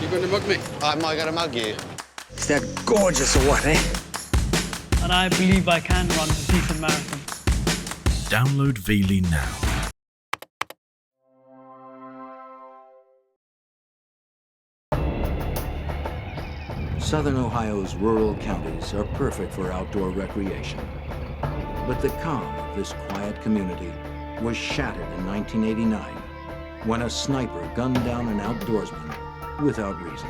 You going to mug me? Am I going to mug you? Is that gorgeous or what, eh? And I believe I can run a decent marathon. Download Veely now. Southern Ohio's rural counties are perfect for outdoor recreation. But the calm of this quiet community was shattered in 1989 when a sniper gunned down an outdoorsman without reason.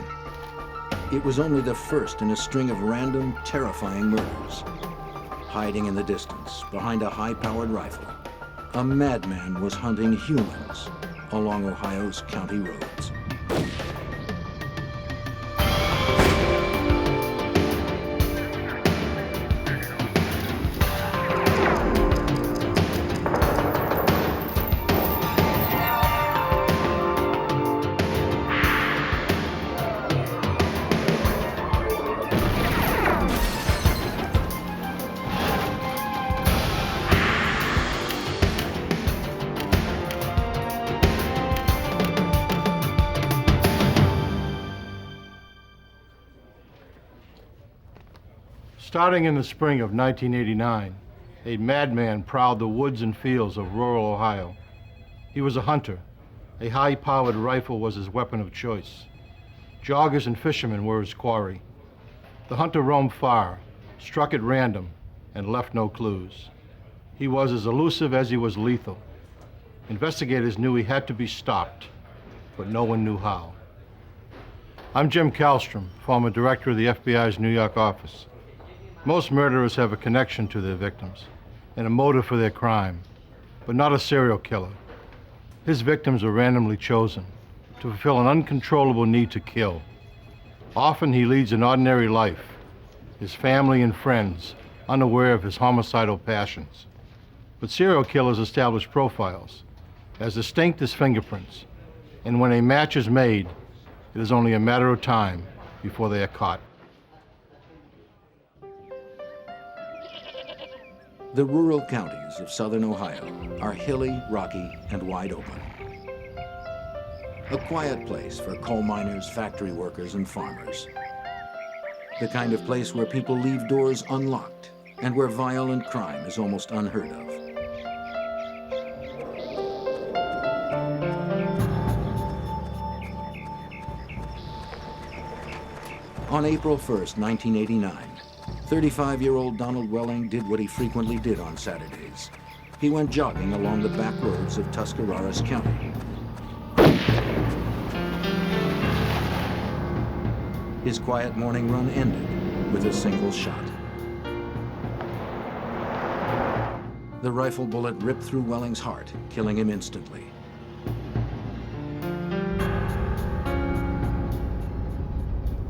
It was only the first in a string of random, terrifying murders. Hiding in the distance behind a high-powered rifle, a madman was hunting humans along Ohio's county roads. Starting in the spring of 1989, a madman prowled the woods and fields of rural Ohio. He was a hunter. A high-powered rifle was his weapon of choice. Joggers and fishermen were his quarry. The hunter roamed far, struck at random, and left no clues. He was as elusive as he was lethal. Investigators knew he had to be stopped, but no one knew how. I'm Jim Kallstrom, former director of the FBI's New York office. Most murderers have a connection to their victims and a motive for their crime, but not a serial killer. His victims are randomly chosen to fulfill an uncontrollable need to kill. Often he leads an ordinary life, his family and friends unaware of his homicidal passions. But serial killers establish profiles, as distinct as fingerprints, and when a match is made, it is only a matter of time before they are caught. The rural counties of southern Ohio are hilly, rocky, and wide open. A quiet place for coal miners, factory workers, and farmers. The kind of place where people leave doors unlocked and where violent crime is almost unheard of. On April 1st, 1989, 35-year-old Donald Welling did what he frequently did on Saturdays. He went jogging along the back roads of Tuscarawas County. His quiet morning run ended with a single shot. The rifle bullet ripped through Welling's heart, killing him instantly.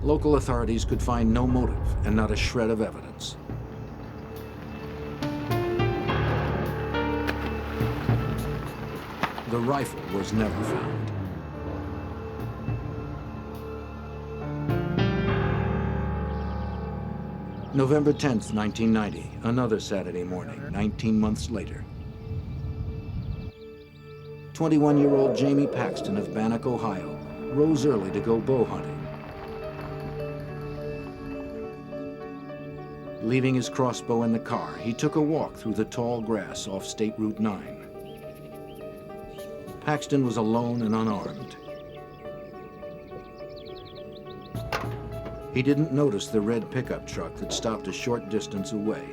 Local authorities could find no motive and not a shred of evidence. The rifle was never found. November 10th, 1990, another Saturday morning, 19 months later. 21-year-old Jamie Paxton of Bannock, Ohio, rose early to go bow hunting. Leaving his crossbow in the car, he took a walk through the tall grass off State Route 9. Paxton was alone and unarmed. He didn't notice the red pickup truck that stopped a short distance away.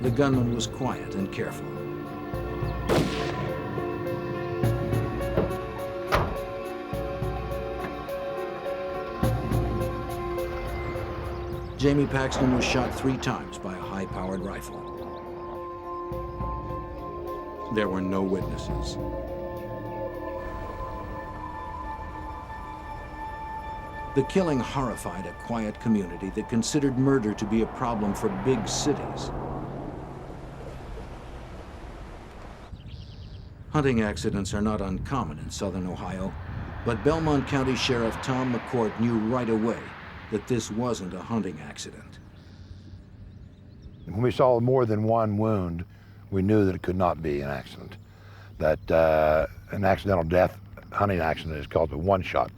The gunman was quiet and careful. Jamie Paxton was shot 3 times by a high-powered rifle. There were no witnesses. The killing horrified a quiet community that considered murder to be a problem for big cities. Hunting accidents are not uncommon in southern Ohio, but Belmont County Sheriff Tom McCourt knew right away that this wasn't a hunting accident. When we saw more than one wound, we knew that it could not be an accident. That an accidental death, hunting accident, is called a one-shot.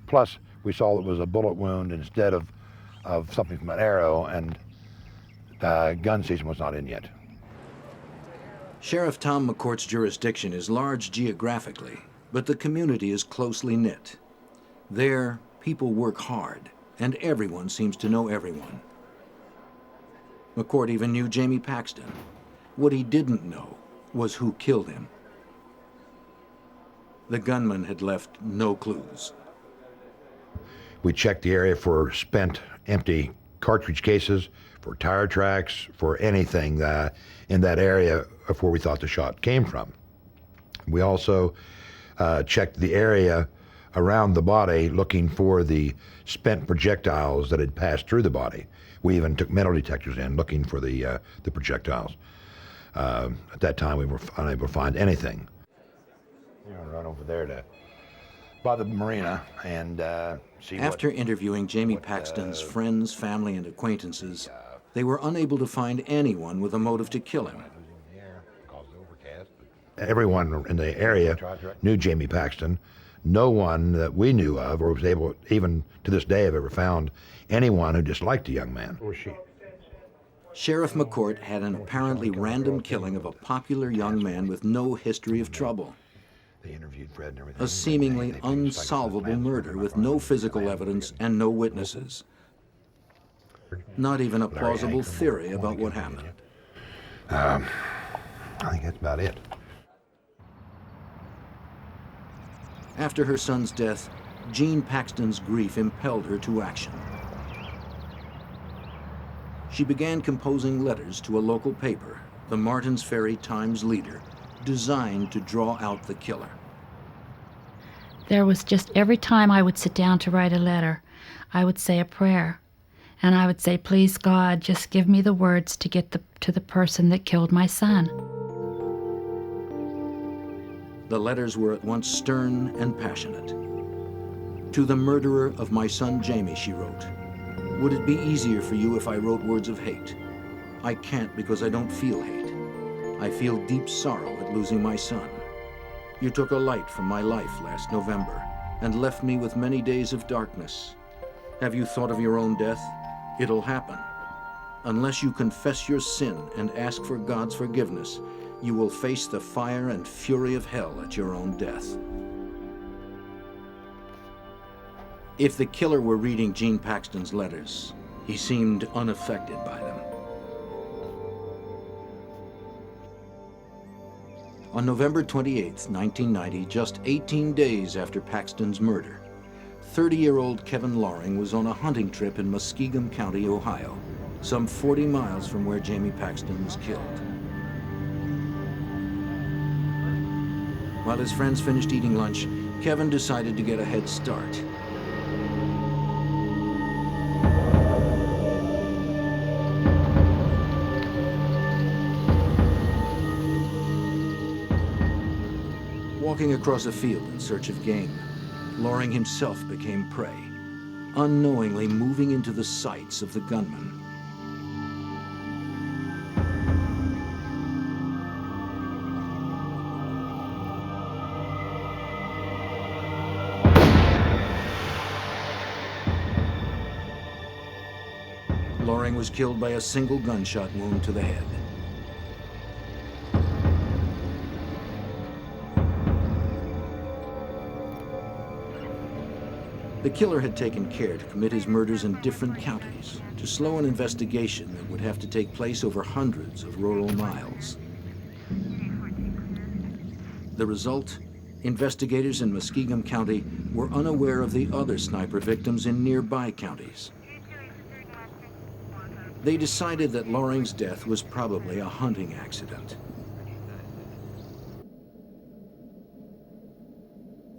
Plus, we saw it was a bullet wound instead of something from an arrow, and gun season was not in yet. Sheriff Tom McCourt's jurisdiction is large geographically, but the community is closely knit. There, people work hard, and everyone seems to know everyone. McCourt even knew Jamie Paxton. What he didn't know was who killed him. The gunman had left no clues. We checked the area for spent, empty cartridge cases, for tire tracks, for anything in that area of where we thought the shot came from. We also checked the area around the body looking for the spent projectiles that had passed through the body. We even took metal detectors in looking for the projectiles. At that time, we were unable to find anything. We're going to run over there by the marina and see. After interviewing Jamie Paxton's friends, family, and acquaintances, they were unable to find anyone with a motive to kill him. Everyone in the area knew Jamie Paxton. No one that we knew of or was able, even to this day, have ever found anyone who disliked the young man. Sheriff McCourt had an apparently random killing of a popular young man with no history of trouble. They interviewed Fred and everything. A seemingly unsolvable murder with no physical evidence and no witnesses. Not even a plausible theory about what happened. I think that's about it. After her son's death, Jean Paxton's grief impelled her to action. She began composing letters to a local paper, the Martins Ferry Times Leader, designed to draw out the killer. There was just every time I would sit down to write a letter, I would say a prayer. And I would say, please God, just give me the words to get to the person that killed my son. The letters were at once stern and passionate. To the murderer of my son Jamie, she wrote, would it be easier for you if I wrote words of hate? I can't because I don't feel hate. I feel deep sorrow at losing my son. You took a light from my life last November and left me with many days of darkness. Have you thought of your own death? It'll happen. Unless you confess your sin and ask for God's forgiveness, you will face the fire and fury of hell at your own death. If the killer were reading Jean Paxton's letters, he seemed unaffected by them. On November 28, 1990, just 18 days after Paxton's murder, 30-year-old Kevin Loring was on a hunting trip in Muskingum County, Ohio, some 40 miles from where Jamie Paxton was killed. While his friends finished eating lunch, Kevin decided to get a head start. Walking across a field in search of game, Loring himself became prey, unknowingly moving into the sights of the gunman. Loring was killed by a single gunshot wound to the head. The killer had taken care to commit his murders in different counties to slow an investigation that would have to take place over hundreds of rural miles. The result? Investigators in Muskingum County were unaware of the other sniper victims in nearby counties. They decided that Loring's death was probably a hunting accident.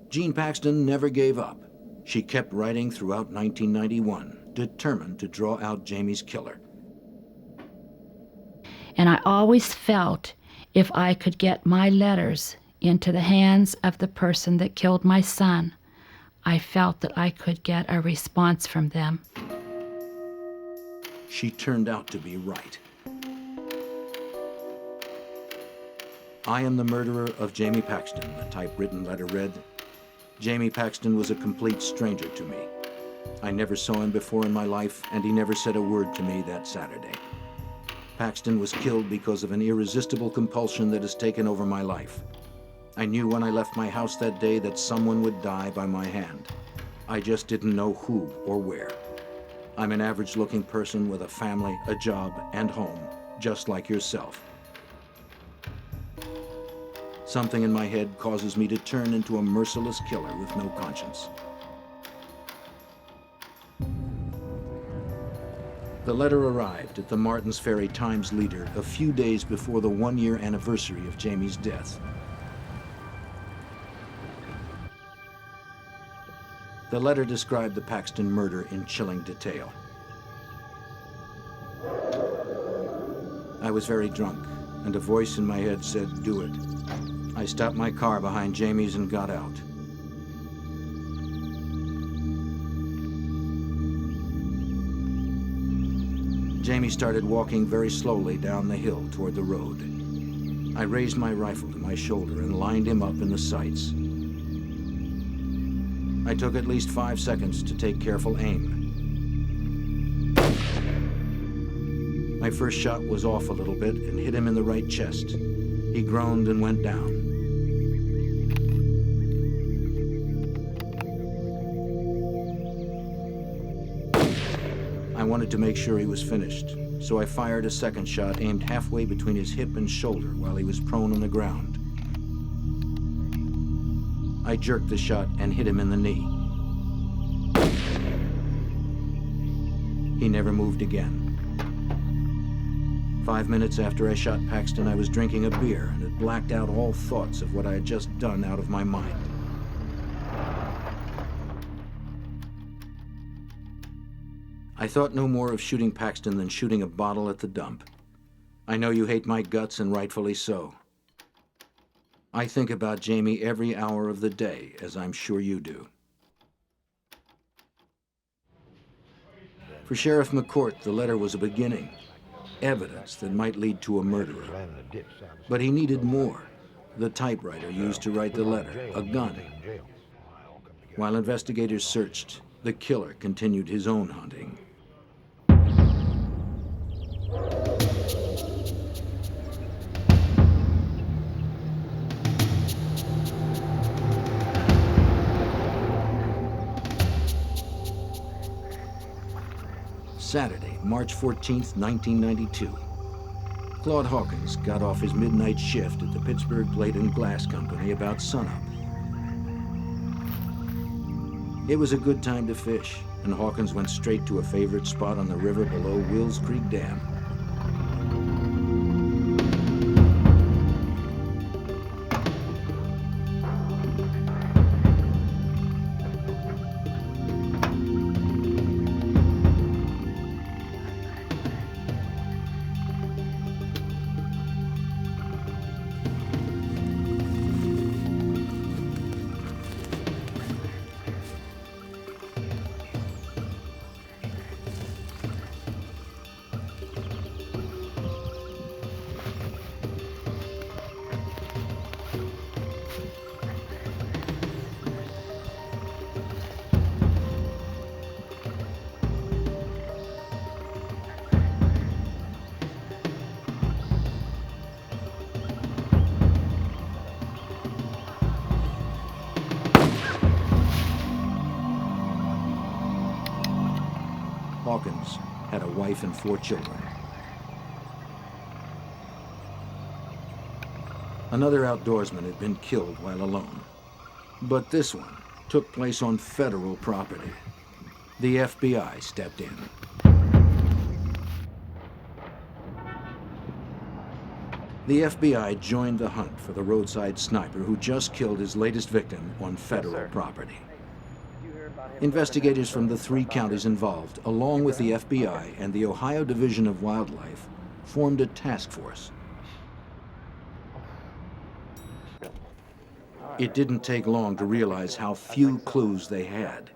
Jean Paxton never gave up. She kept writing throughout 1991, determined to draw out Jamie's killer. And I always felt if I could get my letters into the hands of the person that killed my son, I felt that I could get a response from them. she turned out to be right. I am the murderer of Jamie Paxton, the typewritten letter read. Jamie Paxton was a complete stranger to me. I never saw him before in my life, and he never said a word to me that Saturday. Paxton was killed because of an irresistible compulsion that has taken over my life. I knew when I left my house that day that someone would die by my hand. I just didn't know who or where. I'm an average-looking person with a family, a job, and home, just like yourself. Something in my head causes me to turn into a merciless killer with no conscience. The letter arrived at the Martins Ferry Times-Leader a few days before the one-year anniversary of Jamie's death. The letter described the Paxton murder in chilling detail. I was very drunk, and a voice in my head said, "Do it." I stopped my car behind Jamie's and got out. Jamie started walking very slowly down the hill toward the road. I raised my rifle to my shoulder and lined him up in the sights. I took at least 5 seconds to take careful aim. My first shot was off a little bit and hit him in the right chest. He groaned and went down. I wanted to make sure he was finished, so I fired a second shot aimed halfway between his hip and shoulder while he was prone on the ground. I jerked the shot and hit him in the knee. He never moved again. 5 minutes after I shot Paxton, I was drinking a beer and had blacked out all thoughts of what I had just done out of my mind. I thought no more of shooting Paxton than shooting a bottle at the dump. I know you hate my guts, and rightfully so. I think about Jamie every hour of the day, as I'm sure you do. For Sheriff McCourt, the letter was a beginning, evidence that might lead to a murderer. But he needed more. The typewriter used to write the letter, a gun. While investigators searched, the killer continued his own hunting. Saturday, March 14th, 1992. Claude Hawkins got off his midnight shift at the Pittsburgh Plate and Glass Company about sunup. It was a good time to fish, and Hawkins went straight to a favorite spot on the river below Wills Creek Dam. Hawkins had a wife and 4 children. Another outdoorsman had been killed while alone. But this one took place on federal property. The FBI stepped in. The FBI joined the hunt for the roadside sniper who just killed his latest victim on federal property. Investigators from the 3 counties involved, along with the FBI and the Ohio Division of Wildlife, formed a task force. It didn't take long to realize how few clues they had.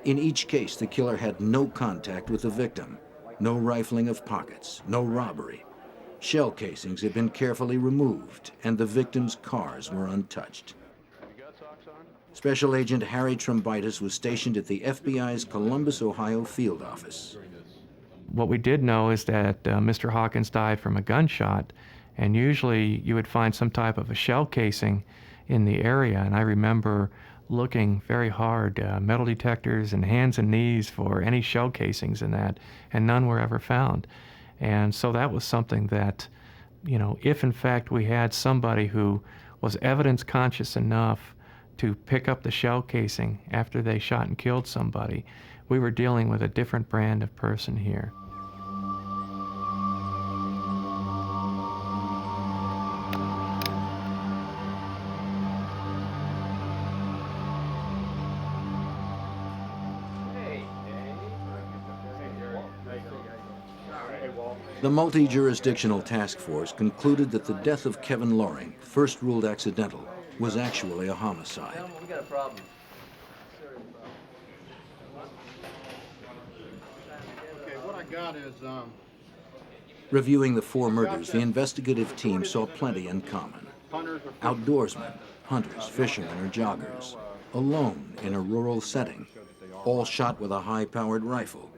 In each case, the killer had no contact with the victim. No rifling of pockets, no robbery. Shell casings had been carefully removed, and the victims' cars were untouched. Special Agent Harry Trombitis was stationed at the FBI's Columbus, Ohio field office. What we did know is that Mr. Hawkins died from a gunshot, and usually you would find some type of a shell casing in the area, and I remember looking very hard, metal detectors and hands and knees for any shell casings in that, and none were ever found. And so that was something that, you know, if in fact we had somebody who was evidence conscious enough to pick up the shell casing after they shot and killed somebody, we were dealing with a different brand of person here. The multi-jurisdictional task force concluded that the death of Kevin Loring, first ruled accidental, was actually a homicide. We got a problem. Okay, what I got is, Reviewing the 4 murders, the investigative team saw plenty in common. Outdoorsmen, hunters, fishermen, or joggers, alone in a rural setting, all shot with a high-powered rifle.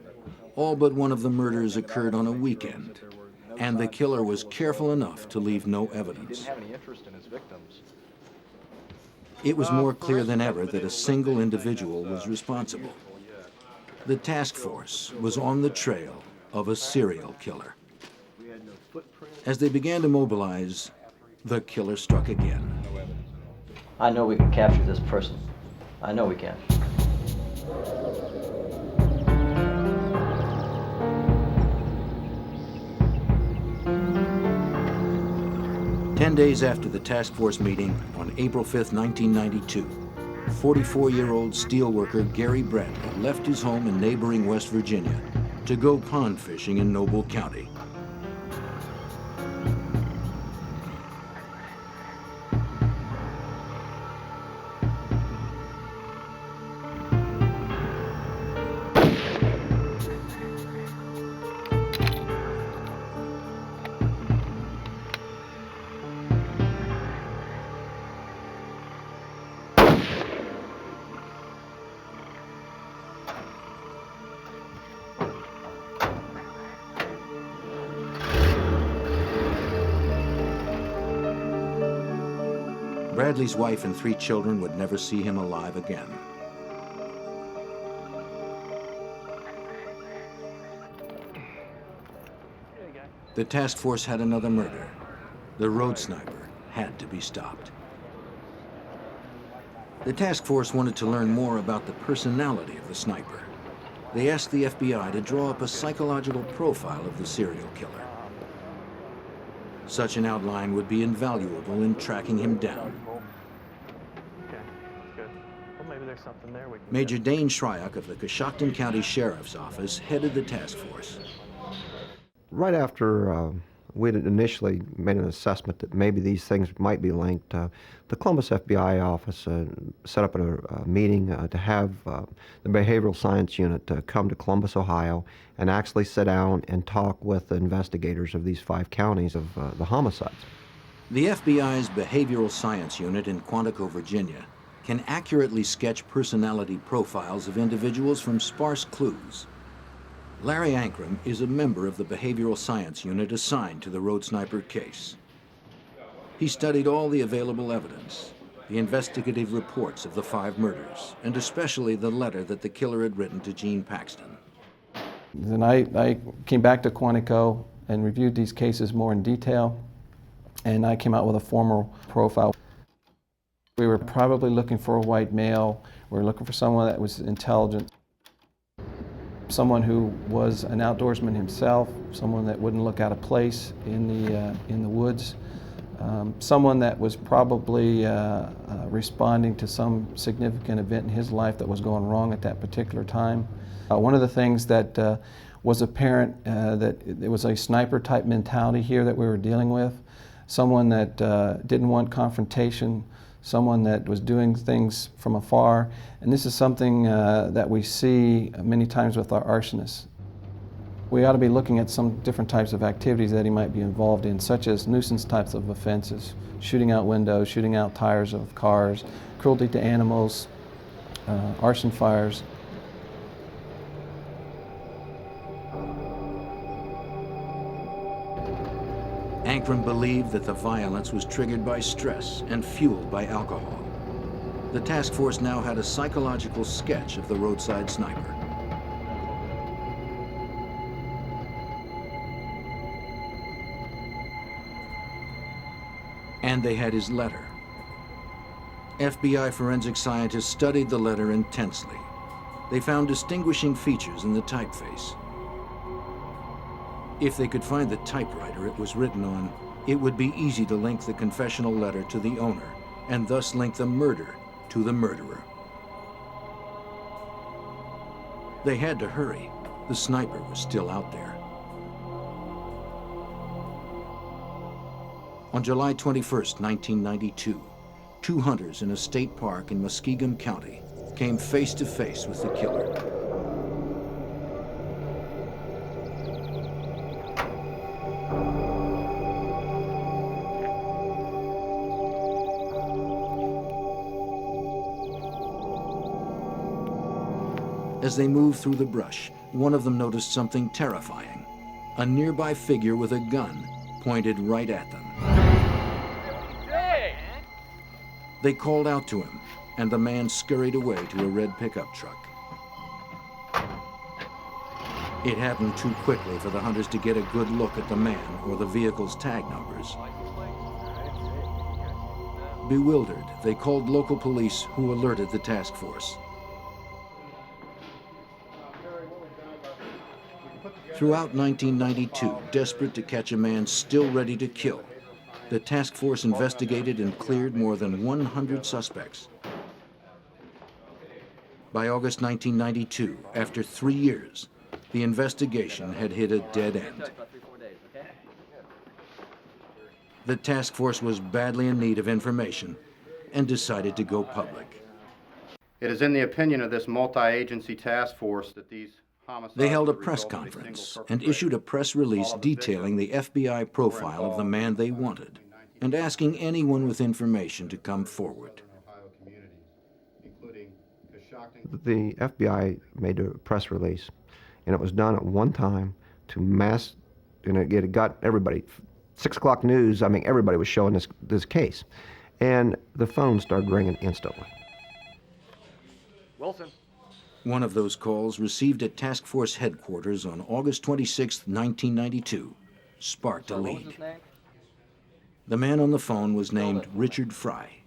All but one of the murders occurred on a weekend, and the killer was careful enough to leave no evidence. It was more clear than ever that a single individual was responsible. The task force was on the trail of a serial killer. As they began to mobilize, the killer struck again. I know we can capture this person. I know we can. 10 days after the task force meeting on April 5, 1992, 44-year-old steelworker Gary Brett had left his home in neighboring West Virginia to go pond fishing in Noble County. Bradley's wife and 3 children would never see him alive again. The task force had another murder. The road sniper had to be stopped. The task force wanted to learn more about the personality of the sniper. They asked the FBI to draw up a psychological profile of the serial killer. Such an outline would be invaluable in tracking him down. Major Dane Shryock of the Coshocton County Sheriff's Office headed the task force. Right after we had initially made an assessment that maybe these things might be linked, the Columbus FBI office set up a meeting to have the Behavioral Science Unit come to Columbus, Ohio, and actually sit down and talk with the investigators of these 5 counties of the homicides. The FBI's Behavioral Science Unit in Quantico, Virginia, can accurately sketch personality profiles of individuals from sparse clues. Larry Ankrum is a member of the Behavioral Science Unit assigned to the road sniper case. He studied all the available evidence, the investigative reports of the 5 murders, and especially the letter that the killer had written to Gene Paxton. Then I came back to Quantico and reviewed these cases more in detail, and I came out with a formal profile. We were probably looking for a white male. We were looking for someone that was intelligent, someone who was an outdoorsman himself, someone that wouldn't look out of place in the woods, someone that was probably responding to some significant event in his life that was going wrong at that particular time. One of the things that was apparent that it was a sniper-type mentality here that we were dealing with, someone that didn't want confrontation, someone that was doing things from afar. And this is something that we see many times with our arsonists. We ought to be looking at some different types of activities that he might be involved in, such as nuisance types of offenses, shooting out windows, shooting out tires of cars, cruelty to animals, arson fires. Ankrum believed that the violence was triggered by stress and fueled by alcohol. The task force now had a psychological sketch of the roadside sniper. And they had his letter. FBI forensic scientists studied the letter intensely. They found distinguishing features in the typeface. If they could find the typewriter it was written on, it would be easy to link the confessional letter to the owner, and thus link the murder to the murderer. They had to hurry. The sniper was still out there. On July 21st, 1992, two hunters in a state park in Muskingum County came face to face with the killer. As they moved through the brush, one of them noticed something terrifying. A nearby figure with a gun pointed right at them. They called out to him, and the man scurried away to a red pickup truck. It happened too quickly for the hunters to get a good look at the man or the vehicle's tag numbers. Bewildered, they called local police, who alerted the task force. Throughout 1992, desperate to catch a man still ready to kill, the task force investigated and cleared more than 100 suspects. By August 1992, after 3 years, the investigation had hit a dead end. The task force was badly in need of information and decided to go public. It is in the opinion of this multi-agency task force that these homicides... They held a press conference and issued a press release detailing the FBI profile of the man they wanted and asking anyone with information to come forward. The FBI made a press release, and it was done at one time to mass, and it got everybody, 6 o'clock news, I mean, everybody was showing this case. And the phone started ringing instantly. Wilson. One of those calls, received at task force headquarters on August 26, 1992, sparked a lead. The man on the phone was named Richard Fry.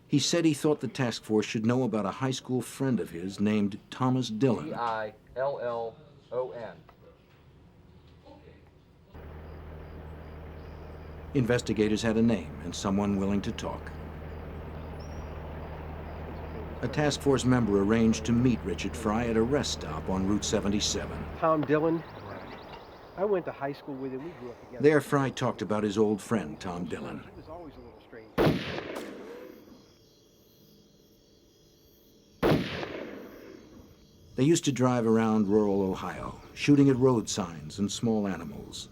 He said he thought the task force should know about a high school friend of his named Thomas Dillon. D-I-L-L-O-N. Investigators had a name and someone willing to talk. A task force member arranged to meet Richard Fry at a rest stop on Route 77. Tom Dillon. I went to high school with him. We grew up together. There, Fry talked about his old friend, Tom Dillon. He was always a little strange. They used to drive around rural Ohio, shooting at road signs and small animals.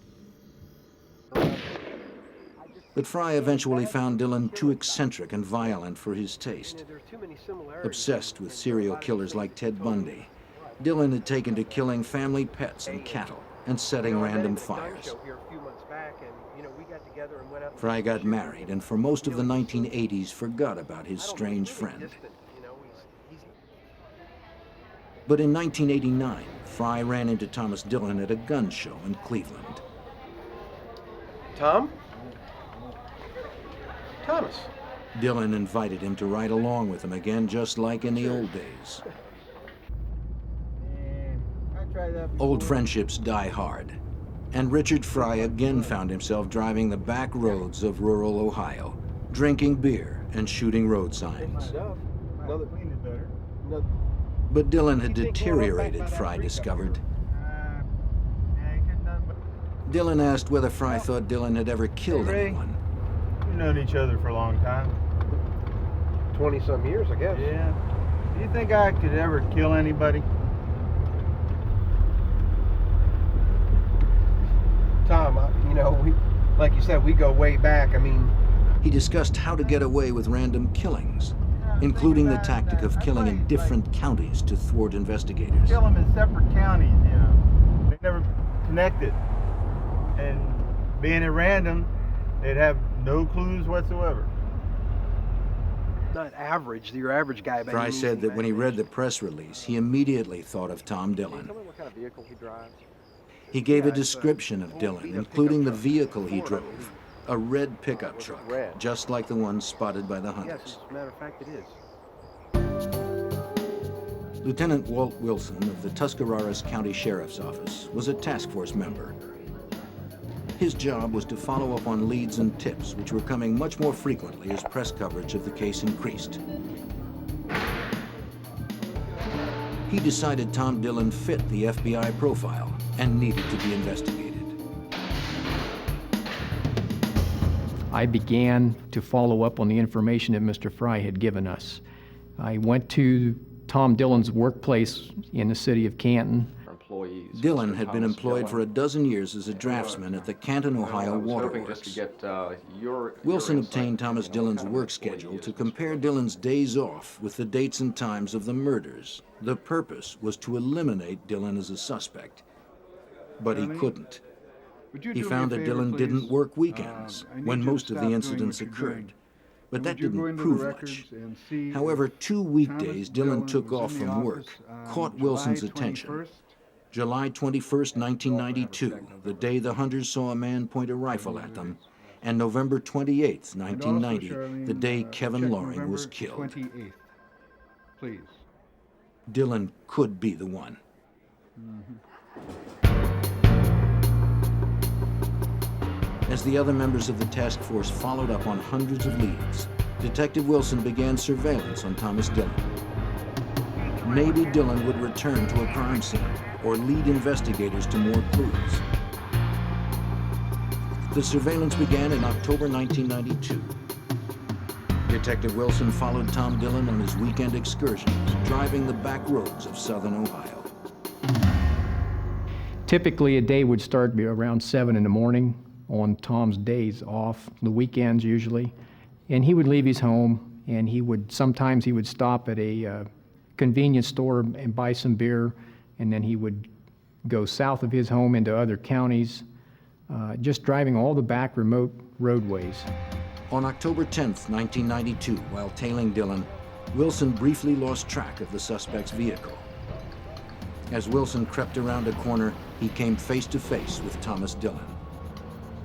But Fry eventually found Dillon too eccentric and violent for his taste. Obsessed with serial killers like Ted Bundy, Dillon had taken to killing family pets and cattle and setting random fires. Fry got married and for most of the 1980s forgot about his strange friend. But in 1989, Fry ran into Thomas Dillon at a gun show in Cleveland. Tom? Thomas. Dillon invited him to ride along with him again, just like in the old days. Old friendships die hard, and Richard Fry again found himself driving the back roads of rural Ohio, drinking beer and shooting road signs. But Dillon had deteriorated, Fry discovered. Dillon asked whether Fry thought Dillon had ever killed anyone. We've known each other for a long time. 20-some years, I guess. Yeah. Do you think I could ever kill anybody? you said, we go way back. I mean, He discussed how to get away with random killings, including the tactic of killing in different counties to thwart investigators. Kill them in separate counties, you know. They never connected. And being at random, they'd have no clues whatsoever. not average, your average guy. Fry said that when he read the press release, he immediately thought of Tom Dillon. Tell me what kind of vehicle he drives. He gave a description of Dillon, including the vehicle he drove, a red pickup truck, just like the one spotted by the hunters. Yes, as a matter of fact, it is. Lieutenant Walt Wilson of the Tuscarawas County Sheriff's Office was a task force member. His job was to follow up on leads and tips, which were coming much more frequently as press coverage of the case increased. He decided Tom Dillon fit the FBI profile and needed to be investigated. I began to follow up on the information that Mr. Fry had given us. I went to Tom Dillon's workplace in the city of Canton. Dillon had been employed for a dozen years as a draftsman at the Canton, Ohio Waterworks. Wilson obtained Thomas Dillon's work schedule to compare Dillon's days off with the dates and times of the murders. The purpose was to eliminate Dillon as a suspect, but he couldn't. He found that Dillon didn't work weekends when most of the incidents occurred, but that didn't prove much. However, 2 weekdays Dillon took off from work caught Wilson's attention. July 21st, 1992, the day the hunters saw a man point a rifle at them, and November 28th, 1990, the day Kevin Loring was killed. Please. Dillon could be the one. As the other members of the task force followed up on hundreds of leads, Detective Wilson began surveillance on Thomas Dillon. Maybe Dillon would return to a crime scene or lead investigators to more clues. The surveillance began in October 1992. Detective Wilson followed Tom Dillon on his weekend excursions, driving the back roads of southern Ohio. Typically, a day would start around 7 in the morning on Tom's days off, the weekends usually, and he would leave his home, and sometimes he would stop at a convenience store and buy some beer, and then he would go south of his home into other counties, just driving all the back remote roadways. On October 10th, 1992, while tailing Dillon, Wilson briefly lost track of the suspect's vehicle. As Wilson crept around a corner, he came face to face with Thomas Dillon.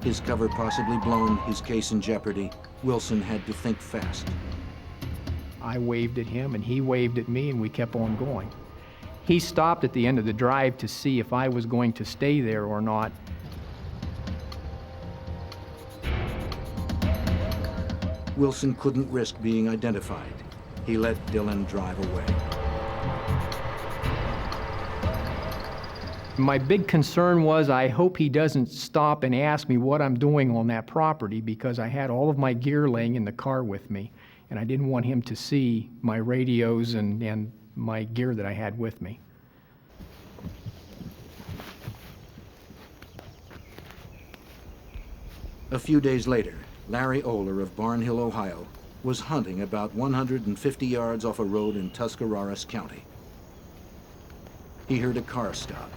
His cover possibly blown, his case in jeopardy, Wilson had to think fast. I waved at him and he waved at me, and we kept on going. He stopped at the end of the drive to see if I was going to stay there or not. Wilson couldn't risk being identified. He let Dillon drive away. My big concern was, I hope he doesn't stop and ask me what I'm doing on that property, because I had all of my gear laying in the car with me, and I didn't want him to see my radios and my gear that I had with me. A few days later, Larry Oler of Barnhill, Ohio, was hunting about 150 yards off a road in Tuscarawas County. He heard a car stop.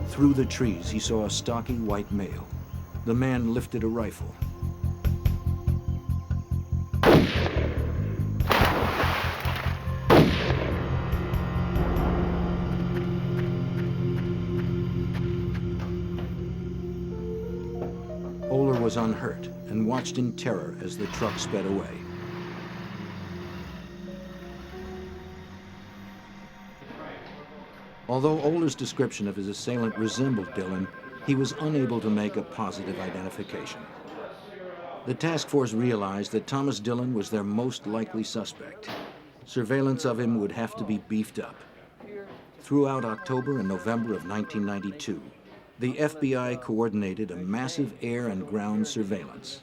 Through the trees, he saw a stocky white male. The man lifted a rifle. Oler was unhurt and watched in terror as the truck sped away. Although Oler's description of his assailant resembled Dillon, he was unable to make a positive identification. The task force realized that Thomas Dillon was their most likely suspect. Surveillance of him would have to be beefed up. Throughout October and November of 1992, the FBI coordinated a massive air and ground surveillance.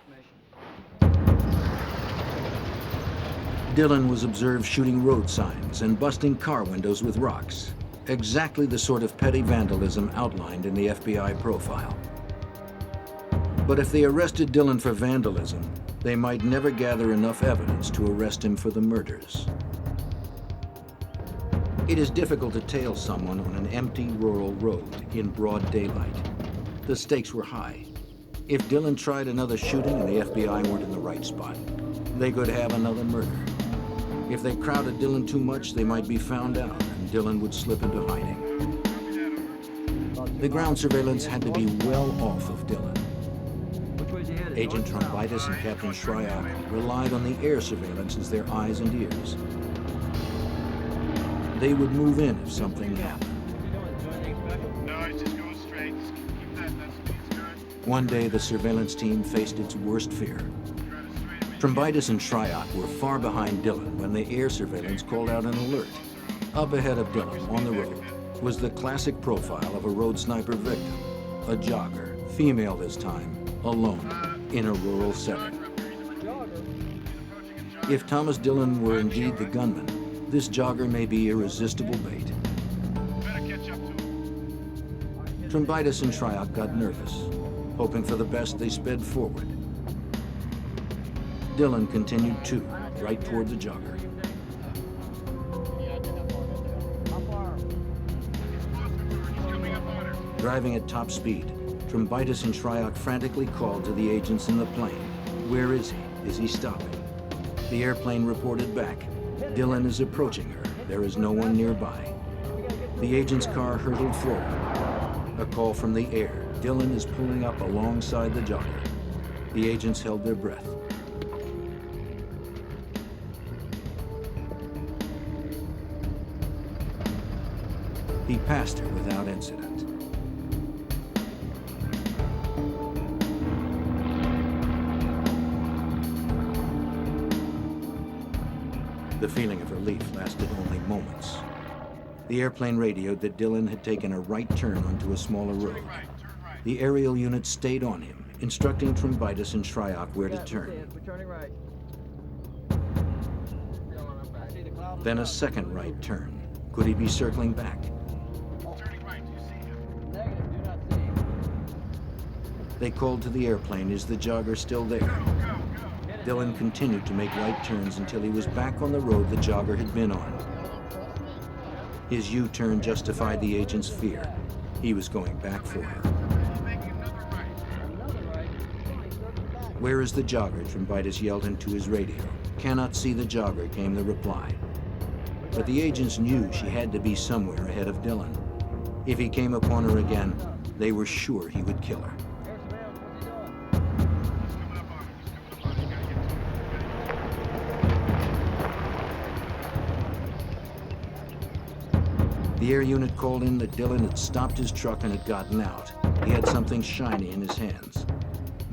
Dillon was observed shooting road signs and busting car windows with rocks. exactly the sort of petty vandalism outlined in the FBI profile. But if they arrested Dillon for vandalism, they might never gather enough evidence to arrest him for the murders. It is difficult to tail someone on an empty rural road in broad daylight. The stakes were high. If Dillon tried another shooting and the FBI weren't in the right spot, they could have another murder. If they crowded Dillon too much, they might be found out and Dillon would slip into hiding. The ground surveillance had to be well off of Dillon. Agent Trombitis and Captain Shryock relied on the air surveillance as their eyes and ears. They would move in if something happened. One day, the surveillance team faced its worst fear. Trombitis and Shryock were far behind Dillon when the air surveillance called out an alert. Up ahead of Dillon, on the road, was the classic profile of a road sniper victim, a jogger, female this time, alone, in a rural setting. If Thomas Dillon were indeed the gunman, this jogger may be irresistible bait. Trombitis and Shryock got nervous. Hoping for the best, they sped forward. Dillon continued too, right toward the jogger. Driving at top speed, Trombitis and Shryock frantically called to the agents in the plane. Where is he? Is he stopping? The airplane reported back. Dillon is approaching her. There is no one nearby. The agent's car hurtled forward. A call from the air. Dillon is pulling up alongside the jogger. The agents held their breath. He passed her without incident. The feeling of relief lasted only moments. The airplane radioed that Dillon had taken a right turn onto a smaller road. The aerial unit stayed on him, instructing Trombitis and Shryock where to turn. Then a second right turn. Could he be circling back? They called to the airplane, is the jogger still there? Dillon continued to make right turns until he was back on the road the jogger had been on. His U-turn justified the agent's fear. He was going back for her. Where is the jogger? Trombitis yelled into his radio. Cannot see the jogger, came the reply. But the agents knew she had to be somewhere ahead of Dillon. If he came upon her again, they were sure he would kill her. The air unit called in that Dillon had stopped his truck and had gotten out. He had something shiny in his hands.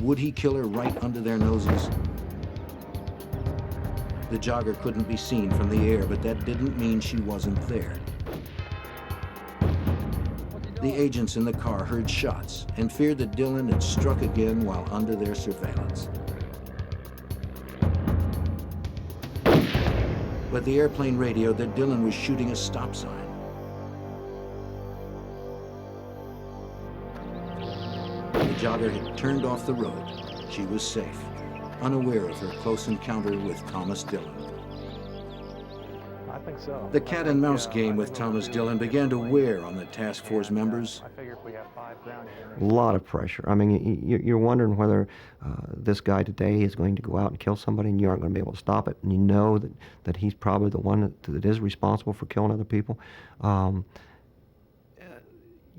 Would he kill her right under their noses? The jogger couldn't be seen from the air, but that didn't mean she wasn't there. The agents in the car heard shots and feared that Dillon had struck again while under their surveillance. But the airplane radioed that Dillon was shooting a stop sign. The jogger had turned off the road. She was safe, unaware of her close encounter with Thomas Dillon. I think so. The cat and mouse game with Thomas Dillon began to wear on the task force members. I figure if we have 5 ground A lot of pressure. I mean, you're wondering whether this guy today is going to go out and kill somebody and you aren't going to be able to stop it. And you know that he's probably the one that is responsible for killing other people.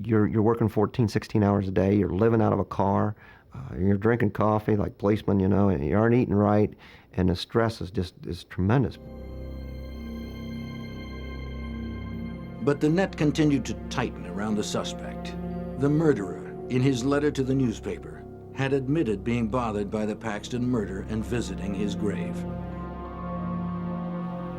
You're working 14, 16 hours a day. You're living out of a car. You're drinking coffee like policemen, you know, and you aren't eating right. And the stress is tremendous. But the net continued to tighten around the suspect. The murderer, in his letter to the newspaper, had admitted being bothered by the Paxton murder and visiting his grave.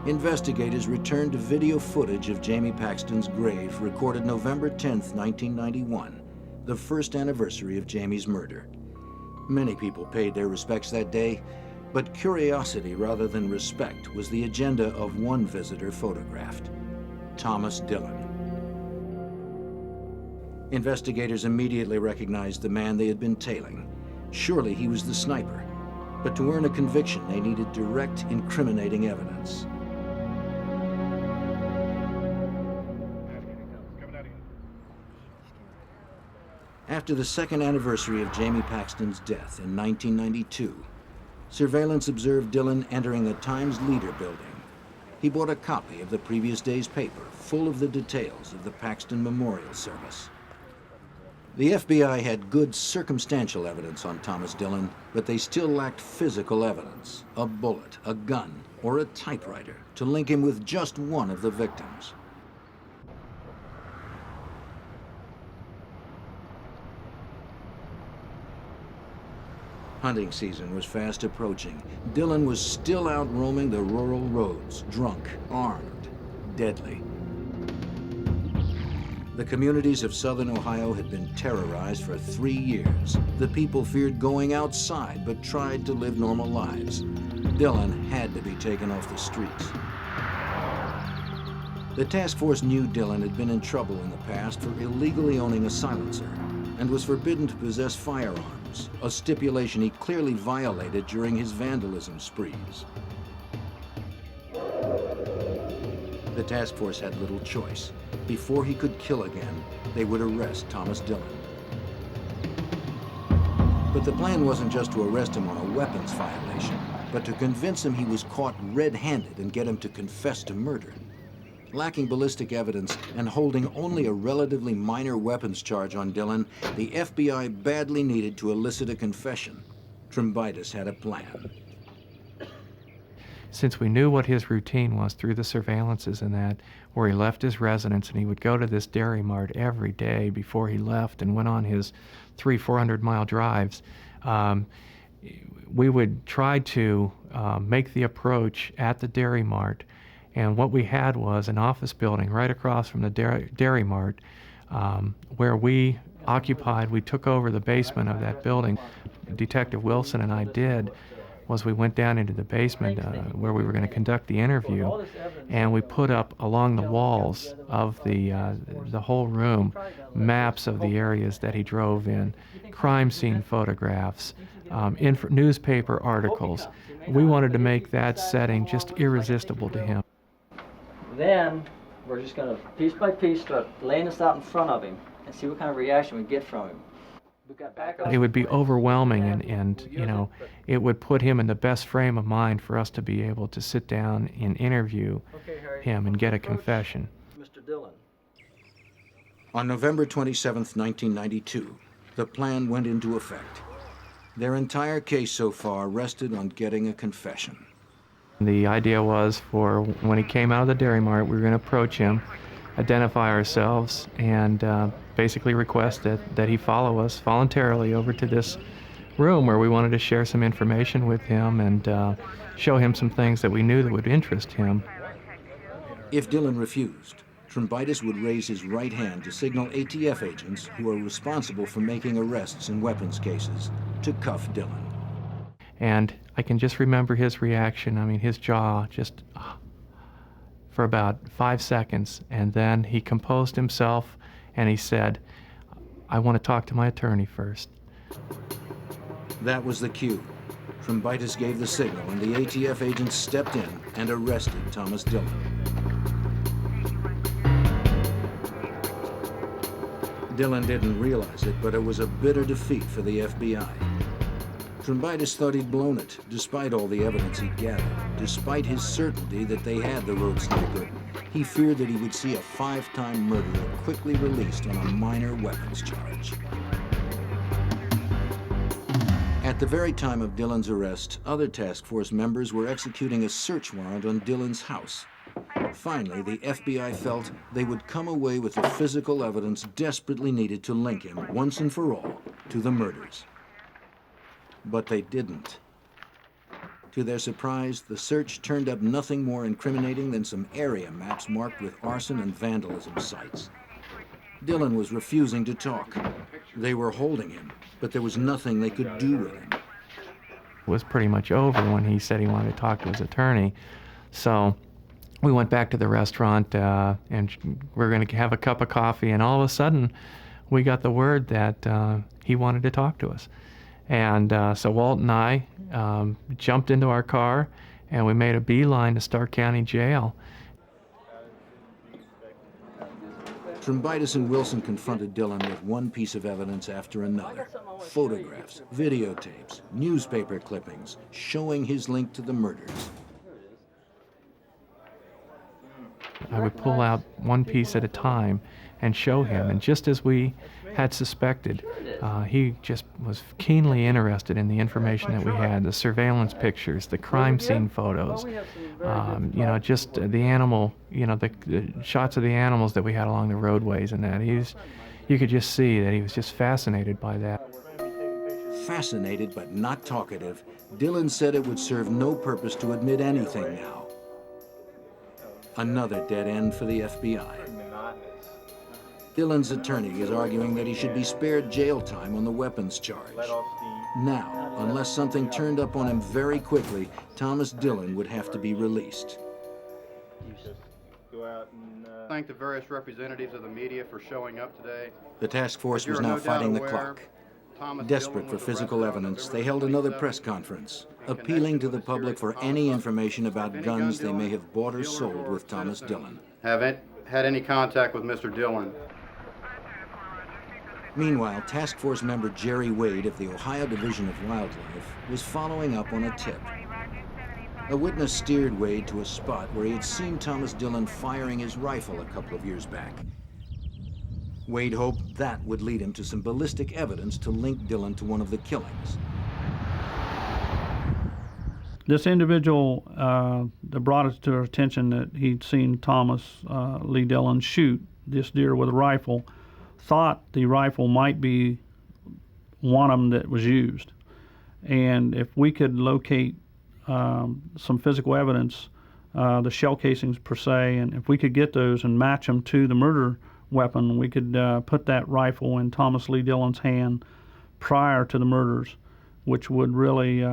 Investigators returned to video footage of Jamie Paxton's grave recorded November 10th, 1991, the first anniversary of Jamie's murder. Many people paid their respects that day, but curiosity rather than respect was the agenda of one visitor photographed, Thomas Dillon. Investigators immediately recognized the man they had been tailing. Surely he was the sniper. But to earn a conviction, they needed direct, incriminating evidence. After the second anniversary of Jamie Paxton's death in 1992, surveillance observed Dillon entering the Times-Leader building. He bought a copy of the previous day's paper, full of the details of the Paxton Memorial Service. The FBI had good circumstantial evidence on Thomas Dillon, but they still lacked physical evidence, a bullet, a gun, or a typewriter, to link him with just one of the victims. Hunting season was fast approaching. Dillon was still out roaming the rural roads, drunk, armed, deadly. The communities of southern Ohio had been terrorized for 3 years. The people feared going outside, but tried to live normal lives. Dillon had to be taken off the streets. The task force knew Dillon had been in trouble in the past for illegally owning a silencer and was forbidden to possess firearms, a stipulation he clearly violated during his vandalism sprees. The task force had little choice. Before he could kill again, they would arrest Thomas Dillon. But the plan wasn't just to arrest him on a weapons violation, but to convince him he was caught red-handed and get him to confess to murder. Lacking ballistic evidence and holding only a relatively minor weapons charge on Dillon, the FBI badly needed to elicit a confession. Trumbitis had a plan. Since we knew what his routine was through the surveillances and that, where he left his residence and he would go to this dairy mart every day before he left and went on his 300-400 mile drives, we would try to make the approach at the dairy mart. And what we had was an office building right across from the dairy mart where we occupied. We took over the basement of that building. Detective Wilson and I did was we went down into the basement where we were going to conduct the interview, and we put up along the walls of the whole room maps of the areas that he drove in, crime scene photographs, newspaper articles. We wanted to make that setting just irresistible to him. Then we're just going to, piece by piece, start laying this out in front of him and see what kind of reaction we get from him. It would be overwhelming, and you know, it would put him in the best frame of mind for us to be able to sit down and interview him and get a confession. Mr. Dillon. On November 27, 1992, the plan went into effect. Their entire case so far rested on getting a confession. The idea was for when he came out of the dairy mart, we were going to approach him, identify ourselves, and basically request that he follow us voluntarily over to this room where we wanted to share some information with him and show him some things that we knew that would interest him. If Dillon refused, Trumbitis would raise his right hand to signal ATF agents who are responsible for making arrests in weapons cases to cuff Dillon. And I can just remember his reaction. I mean, his jaw just for about 5 seconds, and then he composed himself and he said, "I want to talk to my attorney first." That was the cue. Trumbitis gave the signal and the ATF agents stepped in and arrested Thomas Dillon. Dillon didn't realize it, but it was a bitter defeat for the FBI. Trumbitis thought he'd blown it, despite all the evidence he'd gathered. Despite his certainty that they had the road sniper, he feared that he would see a 5-time murderer quickly released on a minor weapons charge. At the very time of Dillon's arrest, other task force members were executing a search warrant on Dillon's house. Finally, the FBI felt they would come away with the physical evidence desperately needed to link him, once and for all, to the murders. But they didn't. To their surprise, the search turned up nothing more incriminating than some area maps marked with arson and vandalism sites. Dillon was refusing to talk. They were holding him, but there was nothing they could do with him. It was pretty much over when he said he wanted to talk to his attorney. So we went back to the restaurant and we were going to have a cup of coffee, and all of a sudden we got the word that he wanted to talk to us. And so Walt and I jumped into our car, and we made a beeline to Stark County Jail. Trombitis and Wilson confronted Dillon with one piece of evidence after another. Photographs, videotapes, newspaper clippings showing his link to the murders. I would pull out one piece at a time and show him, and just as we had suspected, he just was keenly interested in the information that we had, the surveillance pictures, the crime scene photos, you know, just the animal, you know, the shots of the animals that we had along the roadways and that. You could just see that he was just fascinated by that. Fascinated but not talkative, Dillon said it would serve no purpose to admit anything now. Another dead end for the FBI. Dillon's attorney is arguing that he should be spared jail time on the weapons charge. Now, unless something turned up on him very quickly, Thomas Dillon would have to be released. Thank the various representatives of the media for showing up today. The task force was now fighting the clock. Desperate for physical evidence, they held another press conference, appealing to the public for any information about guns they may have bought or sold with Thomas Dillon. Have had any contact with Mr. Dillon? Meanwhile, task force member Jerry Wade of the Ohio Division of Wildlife was following up on a tip. A witness steered Wade to a spot where he had seen Thomas Dillon firing his rifle a couple of years back. Wade hoped that would lead him to some ballistic evidence to link Dillon to one of the killings. This individual that brought it to our attention that he'd seen Thomas Lee Dillon shoot this deer with a rifle thought the rifle might be one of them that was used. And if we could locate some physical evidence, the shell casings per se, and if we could get those and match them to the murder weapon, we could put that rifle in Thomas Lee Dillon's hand prior to the murders, which would really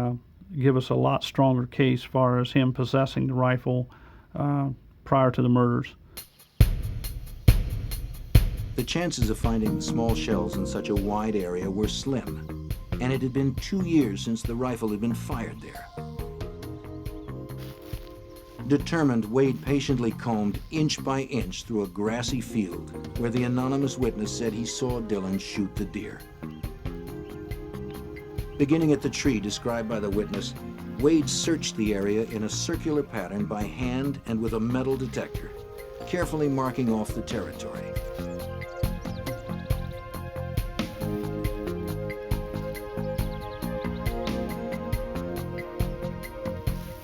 give us a lot stronger case as far as him possessing the rifle prior to the murders. The chances of finding the small shells in such a wide area were slim, and it had been 2 years since the rifle had been fired there. Determined, Wade patiently combed inch by inch through a grassy field where the anonymous witness said he saw Dillon shoot the deer. Beginning at the tree described by the witness, Wade searched the area in a circular pattern by hand and with a metal detector, carefully marking off the territory.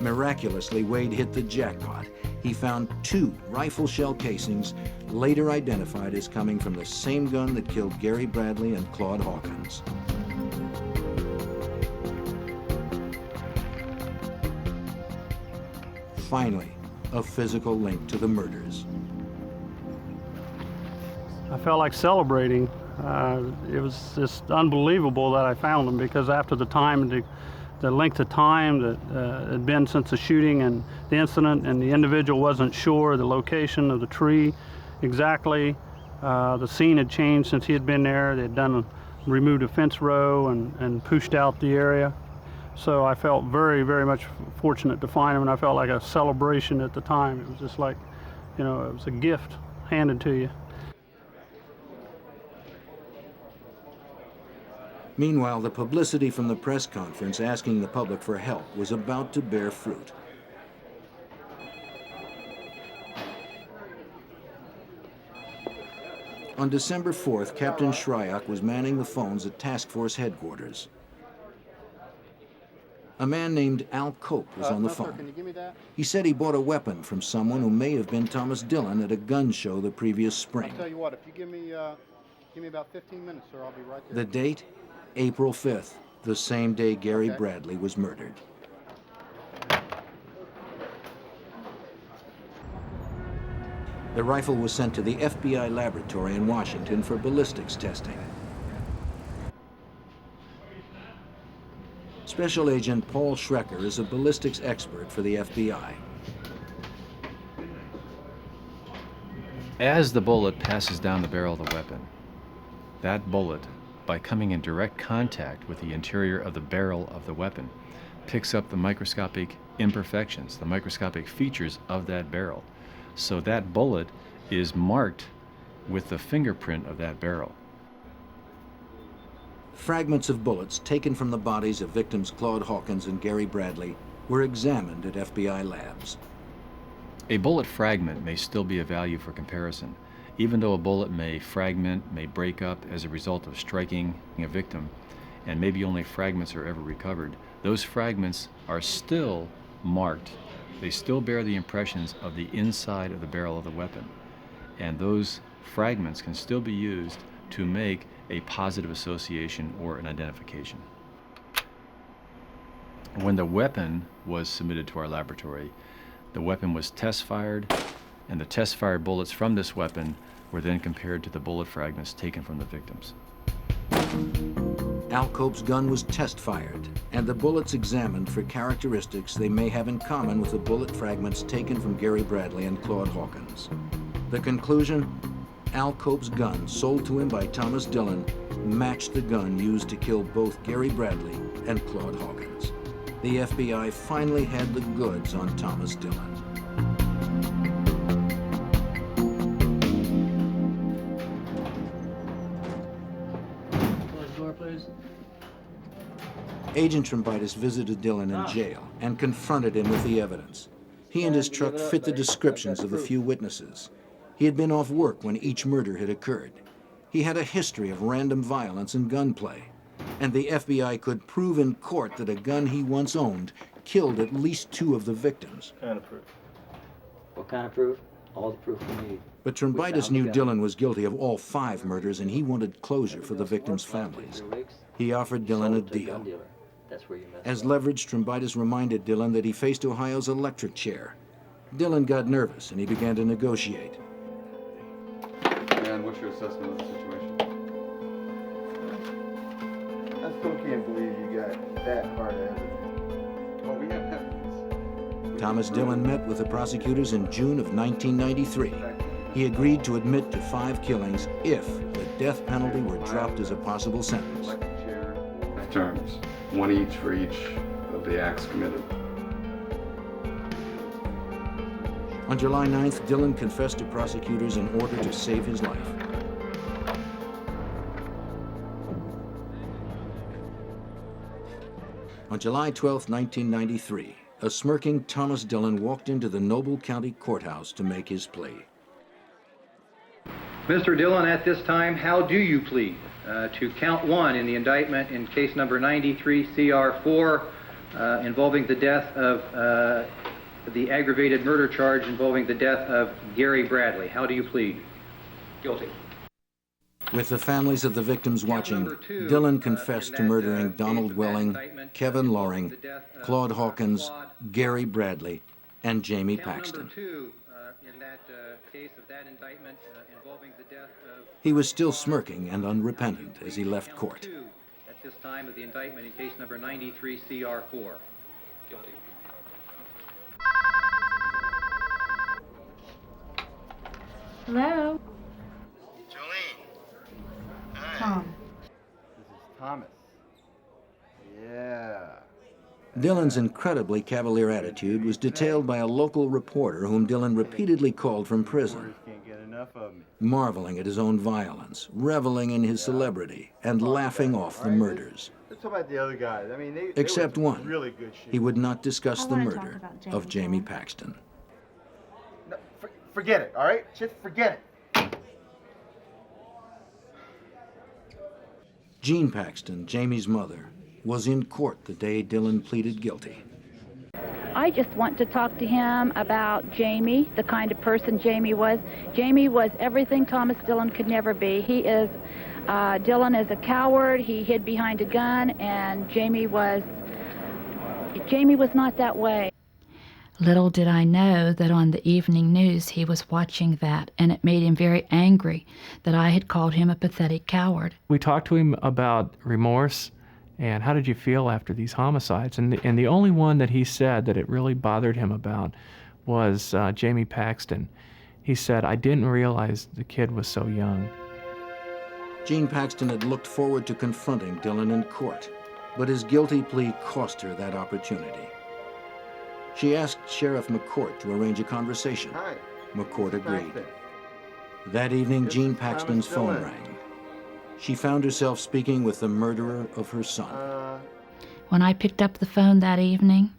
Miraculously, Wade hit the jackpot. He found 2 rifle shell casings, later identified as coming from the same gun that killed Gary Bradley and Claude Hawkins. Finally, a physical link to the murders. I felt like celebrating. It was just unbelievable that I found them, because after the time, the length of time that had been since the shooting and the incident, and the individual wasn't sure the location of the tree exactly. The scene had changed since he had been there. They had removed a fence row and pushed out the area. So I felt very, very much fortunate to find him, and I felt like a celebration at the time. It was just like, you know, it was a gift handed to you. Meanwhile, the publicity from the press conference asking the public for help was about to bear fruit. On December 4th, Captain Shryock was manning the phones at Task Force headquarters. A man named Al Cope was on the phone. Can you give me that? He said he bought a weapon from someone who may have been Thomas Dillon at a gun show the previous spring. I'll tell you what, if you give me about 15 minutes, sir, I'll be right there. The date? April 5th, the same day Gary Bradley was murdered. The rifle was sent to the FBI laboratory in Washington for ballistics testing. Special Agent Paul Schrecker is a ballistics expert for the FBI. As the bullet passes down the barrel of the weapon, that bullet, by coming in direct contact with the interior of the barrel of the weapon, picks up the microscopic imperfections, the microscopic features of that barrel. So that bullet is marked with the fingerprint of that barrel. Fragments of bullets taken from the bodies of victims Claude Hawkins and Gary Bradley were examined at FBI labs. A bullet fragment may still be of value for comparison. Even though a bullet may fragment, may break up as a result of striking a victim, and maybe only fragments are ever recovered, those fragments are still marked. They still bear the impressions of the inside of the barrel of the weapon. And those fragments can still be used to make a positive association or an identification. When the weapon was submitted to our laboratory, the weapon was test-fired, and the test-fired bullets from this weapon were then compared to the bullet fragments taken from the victims. Al Cope's gun was test-fired, and the bullets examined for characteristics they may have in common with the bullet fragments taken from Gary Bradley and Claude Hawkins. The conclusion? Al Cope's gun, sold to him by Thomas Dillon, matched the gun used to kill both Gary Bradley and Claude Hawkins. The FBI finally had the goods on Thomas Dillon. Close the door, please. Agent Trombitis visited Dillon in jail and confronted him with the evidence. He and his truck fit the descriptions of the few witnesses. He had been off work when each murder had occurred. He had a history of random violence and gunplay. And the FBI could prove in court that a gun he once owned killed at least 2 of the victims. What kind of proof? What kind of proof? All the proof we need. But Trombitis knew Dillon was guilty of all 5 murders, and he wanted closure for the victims' families. He offered Dillon a deal. As leverage, Trombitis reminded Dillon that he faced Ohio's electric chair. Dillon got nervous, and he began to negotiate. And what's your assessment of the situation? I still can't believe you got that hard evidence. Well, we have evidence. Thomas Dillon met with the prosecutors in June of 1993. He agreed to admit to 5 killings if the death penalty were dropped as a possible sentence. Terms, 1 each for each of the acts committed. On July 9th, Dillon confessed to prosecutors in order to save his life. On July 12, 1993, a smirking Thomas Dillon walked into the Noble County Courthouse to make his plea. Mr. Dillon, at this time, how do you plead to count 1 in the indictment in case number 93 CR4 involving the death of the aggravated murder charge involving the death of Gary Bradley? How do you plead? Guilty. With the families of the victims watching, Dillon confessed to murdering Donald Welling, Kevin Loring, Claude Hawkins, Gary Bradley, and Jamie Paxton. He was still smirking and unrepentant as he left court. At this time of the indictment in case number 93 CR4. Guilty. Hello? Jolene. Hi. Tom. This is Thomas. Yeah. Dillon's incredibly cavalier attitude was detailed by a local reporter whom Dillon repeatedly called from prison, Can't get enough of me. marveling at his own violence, reveling in his celebrity, and laughing off the murders. Let's talk about the other guys. I mean, they Except were one. really good shit. He would not discuss I the wanna talk murder about of Jamie Paxton. No, forget it, all right? Just forget it. Jean Paxton, Jamie's mother, was in court the day Dillon pleaded guilty. I just want to talk to him about Jamie, the kind of person Jamie was. Jamie was everything Thomas Dillon could never be. Dillon is a coward. He hid behind a gun, and Jamie was not that way. Little did I know that on the evening news he was watching that, and it made him very angry that I had called him a pathetic coward. We talked to him about remorse and how did you feel after these homicides. And the only one that he said that it really bothered him about was Jamie Paxton. He said, "I didn't realize the kid was so young." Jean Paxton had looked forward to confronting Dillon in court, but his guilty plea cost her that opportunity. She asked Sheriff McCourt to arrange a conversation. McCourt agreed. That evening, Jean Paxton's phone rang. She found herself speaking with the murderer of her son. When I picked up the phone that evening,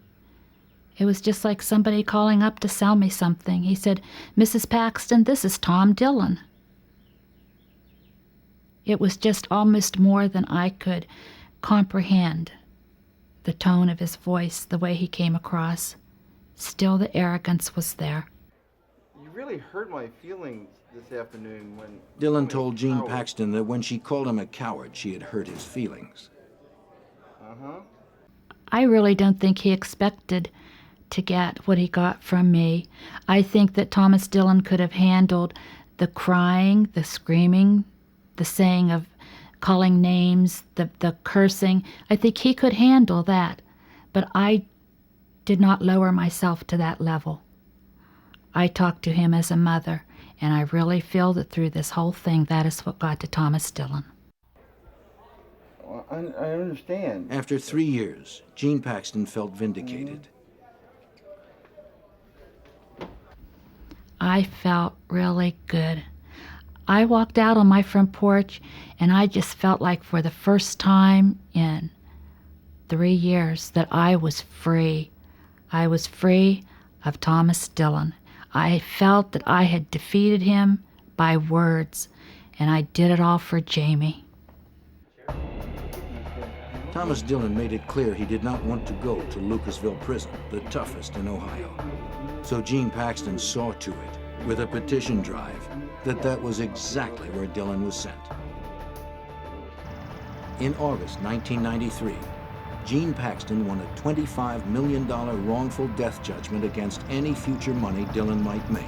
it was just like somebody calling up to sell me something. He said, "Mrs. Paxton, this is Tom Dillon." It was just almost more than I could comprehend. The tone of his voice, the way he came across. Still, the arrogance was there. You really hurt my feelings this afternoon when... Dillon told Jean Paxton that when she called him a coward, she had hurt his feelings. I really don't think he expected to get what he got from me. I think that Thomas Dillon could have handled the crying, the screaming, the saying of calling names, the cursing. I think he could handle that, but I did not lower myself to that level. I talked to him as a mother, and I really feel that through this whole thing, that is what got to Thomas Dillon. I understand. After 3 years, Jean Paxton felt vindicated. I felt really good. I walked out on my front porch, and I just felt like for the first time in 3 years that I was free. I was free of Thomas Dillon. I felt that I had defeated him by words, and I did it all for Jamie. Thomas Dillon made it clear he did not want to go to Lucasville Prison, the toughest in Ohio. So Jean Paxton saw to it, with a petition drive, that was exactly where Dillon was sent. In August 1993, Jean Paxton won a $25 million wrongful death judgment against any future money Dillon might make.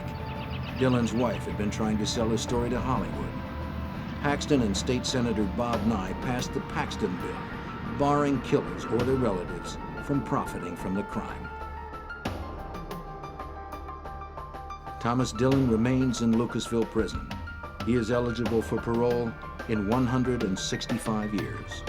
Dillon's wife had been trying to sell his story to Hollywood. Paxton and State Senator Bob Nye passed the Paxton Bill, barring killers or their relatives from profiting from the crime. Thomas Dillon remains in Lucasville Prison. He is eligible for parole in 165 years.